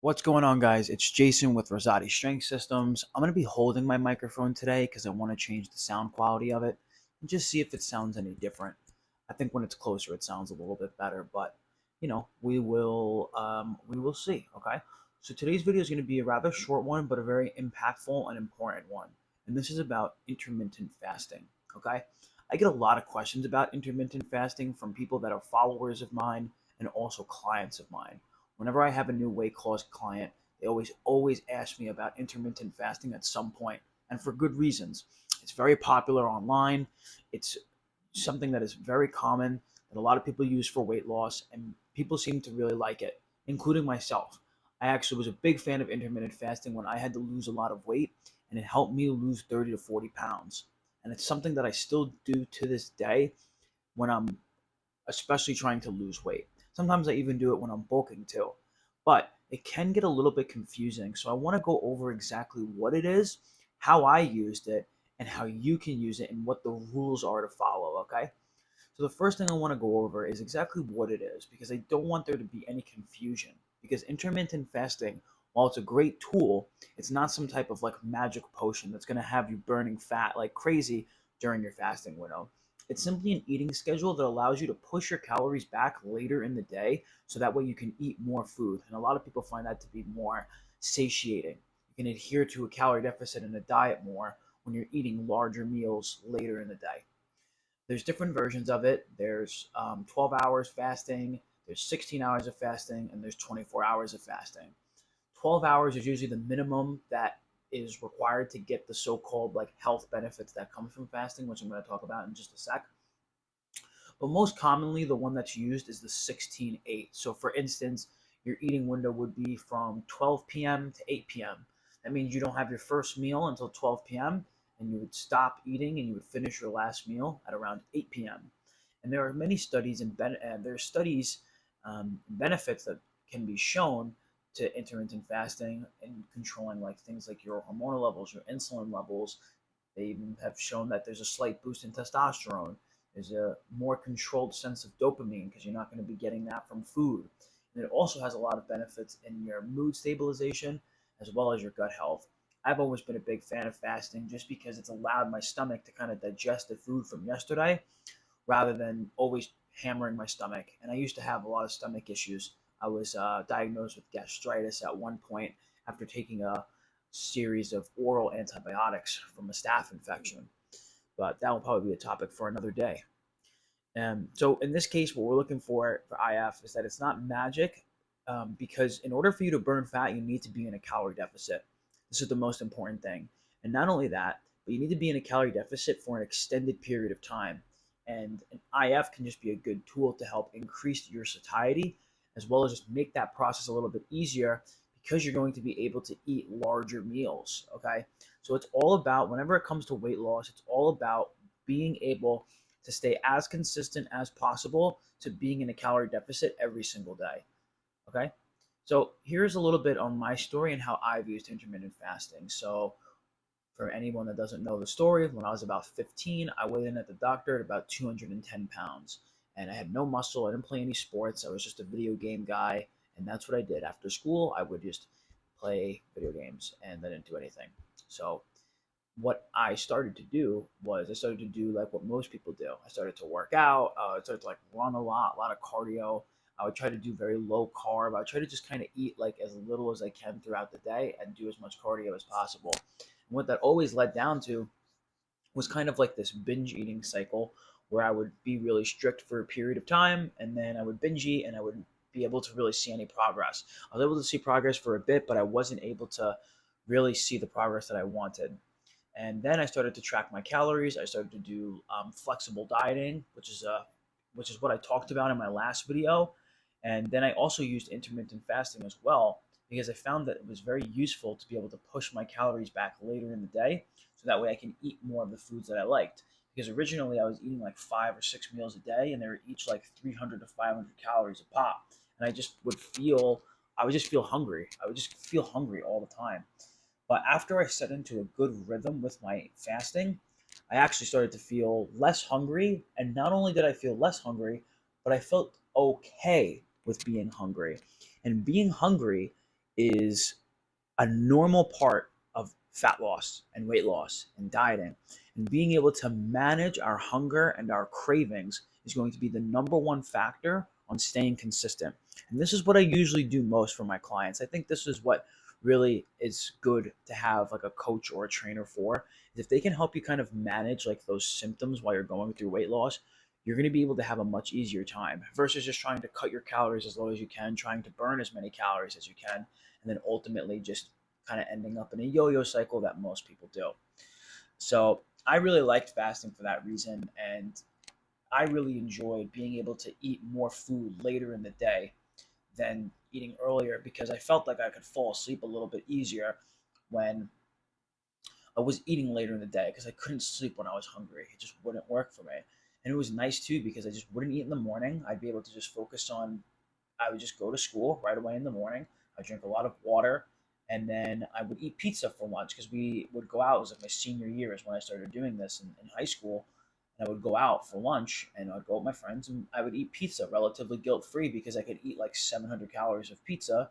What's going on, guys? It's Jason with Rosati Strength Systems. I'm going to be holding my microphone today because I want to change the sound quality of it and just see if it sounds any different. I think when it's closer, it sounds a little bit better, but we will see. Okay. So today's video is going to be a rather short one, but a very impactful and important one. And this is about intermittent fasting. Okay. I get a lot of questions about intermittent fasting from people that are followers of mine and also clients of mine. Whenever I have a new weight loss client, they always ask me about intermittent fasting at some point, and for good reasons. It's very popular online. It's something that is very common that a lot of people use for weight loss, and people seem to really like it, including myself. I actually was a big fan of intermittent fasting when I had to lose a lot of weight, and it helped me lose 30 to 40 pounds. And it's something that I still do to this day when I'm especially trying to lose weight. Sometimes I even do it when I'm bulking too. But it can get a little bit confusing. So I want to go over exactly what it is, how I used it, and how you can use it and what the rules are to follow, okay? So the first thing I want to go over is exactly what it is because I don't want there to be any confusion. Because intermittent fasting, while it's a great tool, it's not some type of like magic potion that's going to have you burning fat like crazy during your fasting window. It's simply an eating schedule that allows you to push your calories back later in the day so that way you can eat more food. And a lot of people find that to be more satiating. You can adhere to a calorie deficit and a diet more when you're eating larger meals later in the day. There's different versions of it. There's 12 hours fasting, there's 16 hours of fasting, and there's 24 hours of fasting. 12 hours is usually the minimum that is required to get the so-called like health benefits that come from fasting, which I'm going to talk about in just a sec. But most commonly, the one that's used is the 16-8. So, for instance, your eating window would be from 12 p.m. to 8 p.m. That means you don't have your first meal until 12 p.m., and you would stop eating and you would finish your last meal at around 8 p.m. And there are many studies benefits that can be shown to intermittent fasting and controlling like things like your hormonal levels, your insulin levels. They even have shown that there's a slight boost in testosterone. There's a more controlled sense of dopamine because you're not going to be getting that from food. And it also has a lot of benefits in your mood stabilization as well as your gut health. I've always been a big fan of fasting just because it's allowed my stomach to kind of digest the food from yesterday rather than always hammering my stomach. And I used to have a lot of stomach issues. I was diagnosed with gastritis at one point after taking a series of oral antibiotics from a staph infection. But that will probably be a topic for another day. So in this case, what we're looking for IF is that it's not magic, because in order for you to burn fat, you need to be in a calorie deficit. This is the most important thing. And not only that, but you need to be in a calorie deficit for an extended period of time. And an IF can just be a good tool to help increase your satiety, as well as just make that process a little bit easier because you're going to be able to eat larger meals. Okay. So it's all about, whenever it comes to weight loss, it's all about being able to stay as consistent as possible to being in a calorie deficit every single day. Okay. So here's a little bit on my story and how I've used intermittent fasting. So for anyone that doesn't know the story, when I was about 15, I went in at the doctor at about 210 pounds. And I had no muscle. I didn't play any sports. I was just a video game guy. And that's what I did. After school, I would just play video games and I didn't do anything. So what I started to do was I started to do like what most people do. I started to work out. I started to like run a lot of cardio. I would try to do very low carb. I would try to just kind of eat like as little as I can throughout the day and do as much cardio as possible. And what that always led down to was kind of like this binge eating cycle where I would be really strict for a period of time and then I would binge eat and I wouldn't be able to really see any progress. I was able to see progress for a bit, but I wasn't able to really see the progress that I wanted. And then I started to track my calories. I started to do flexible dieting, which is what I talked about in my last video. And then I also used intermittent fasting as well because I found that it was very useful to be able to push my calories back later in the day, so that way I can eat more of the foods that I liked. Because originally I was eating like 5 or 6 meals a day, and they were each like 300 to 500 calories a pop, and I would just feel hungry. I would just feel hungry all the time. But after I set into a good rhythm with my fasting, I actually started to feel less hungry. And not only did I feel less hungry, but I felt okay with being hungry. And being hungry is a normal part of fat loss and weight loss and dieting. And being able to manage our hunger and our cravings is going to be the number one factor on staying consistent. And this is what I usually do most for my clients. I think this is what really is good to have like a coach or a trainer for, is if they can help you kind of manage like those symptoms while you're going through weight loss, you're going to be able to have a much easier time versus just trying to cut your calories as low as you can, trying to burn as many calories as you can, and then ultimately just kind of ending up in a yo-yo cycle that most people do. So I really liked fasting for that reason, and I really enjoyed being able to eat more food later in the day than eating earlier, because I felt like I could fall asleep a little bit easier when I was eating later in the day, because I couldn't sleep when I was hungry. It just wouldn't work for me. And it was nice too, because I just wouldn't eat in the morning. I'd be able to just focus on, I would just go to school right away in the morning. I drink a lot of water, and then I would eat pizza for lunch, because we would go out. It was like my senior year is when I started doing this in high school. And I would go out for lunch, and I'd go with my friends, and I would eat pizza relatively guilt free, because I could eat like 700 calories of pizza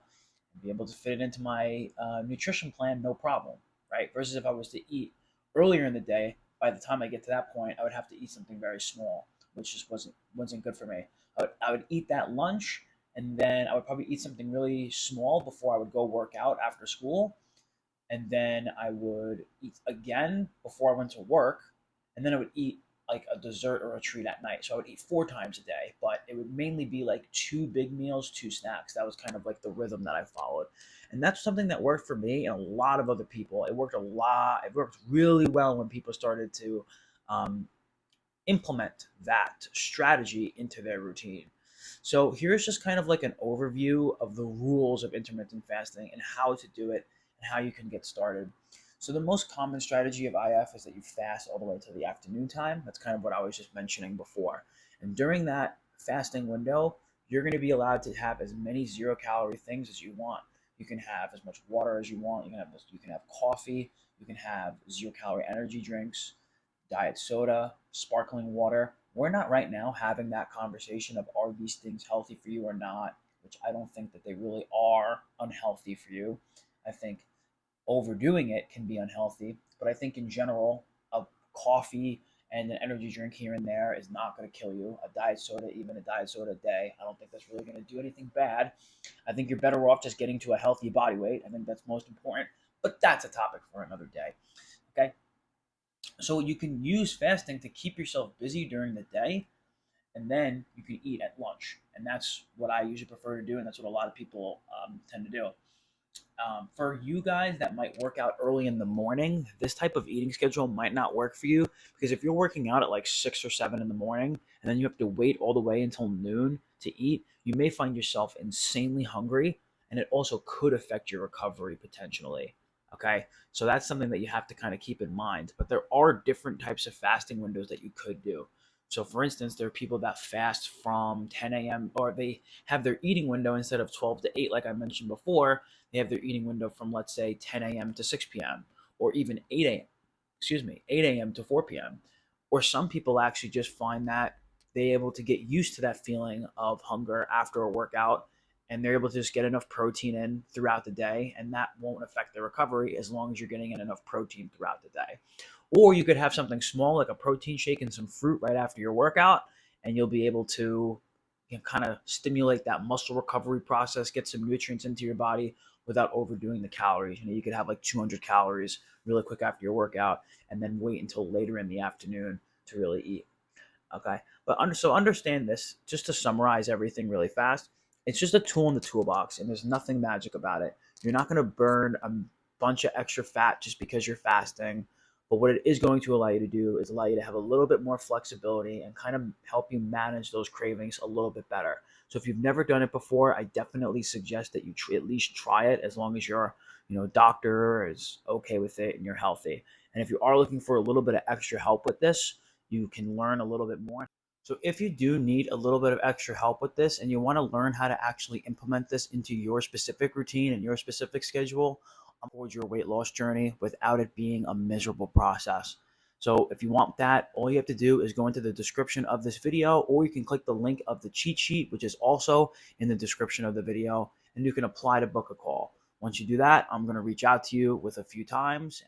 and be able to fit it into my nutrition plan, no problem, right? Versus if I was to eat earlier in the day, by the time I get to that point, I would have to eat something very small, which just wasn't good for me. I would eat that lunch, and then I would probably eat something really small before I would go work out after school, and then I would eat again before I went to work, and then I would eat like a dessert or a treat at night. So I would eat 4 times a day, but it would mainly be like 2 big meals, 2 snacks. That was kind of like the rhythm that I followed. And that's something that worked for me and a lot of other people. It worked a lot. It worked really well when people started to um, implement that strategy into their routine. So here's just kind of like an overview of the rules of intermittent fasting and how to do it and how you can get started. So the most common strategy of IF is that you fast all the way to the afternoon time. That's kind of what I was just mentioning before. And during that fasting window, you're going to be allowed to have as many 0 calorie things as you want. You can have as much water as you want. You can have coffee. You can have 0 calorie energy drinks, diet soda, sparkling water. We're not right now having that conversation of are these things healthy for you or not, which I don't think that they really are unhealthy for you. I think overdoing it can be unhealthy, but I think in general, a coffee and an energy drink here and there is not going to kill you. A diet soda, even a diet soda a day, I don't think that's really going to do anything bad. I think you're better off just getting to a healthy body weight. I think that's most important, but that's a topic for another day. Okay. So you can use fasting to keep yourself busy during the day, and then you can eat at lunch. And that's what I usually prefer to do, and that's what a lot of people tend to do. For you guys that might work out early in the morning, this type of eating schedule might not work for you, because if you're working out at like 6 or 7 in the morning and then you have to wait all the way until noon to eat, you may find yourself insanely hungry, and it also could affect your recovery potentially. Okay, so that's something that you have to kind of keep in mind. But there are different types of fasting windows that you could do. So, for instance, there are people that fast from 10 a.m., or they have their eating window instead of 12 to 8, like I mentioned before. They have their eating window from, let's say, 10 a.m. to 6 p.m., or even 8 a.m. Excuse me, 8 a.m. to 4 p.m. Or some people actually just find that they're able to get used to that feeling of hunger after a workout, and they're able to just get enough protein in throughout the day, and that won't affect their recovery as long as you're getting in enough protein throughout the day. Or you could have something small like a protein shake and some fruit right after your workout, and you'll be able to kind of stimulate that muscle recovery process, get some nutrients into your body without overdoing the calories. You could have like 200 calories really quick after your workout, and then wait until later in the afternoon to really eat. Okay, but so understand this. Just to summarize everything really fast, it's just a tool in the toolbox, and there's nothing magic about it. You're not going to burn a bunch of extra fat just because you're fasting. But what it is going to allow you to do is allow you to have a little bit more flexibility and kind of help you manage those cravings a little bit better. So if you've never done it before, I definitely suggest that you at least try it, as long as your doctor is okay with it and you're healthy. And if you are looking for a little bit of extra help with this, you can learn a little bit more. So if you do need a little bit of extra help with this and you want to learn how to actually implement this into your specific routine and your specific schedule towards your weight loss journey without it being a miserable process. So if you want that, all you have to do is go into the description of this video, or you can click the link of the cheat sheet, which is also in the description of the video, and you can apply to book a call. Once you do that, I'm going to reach out to you with a few times.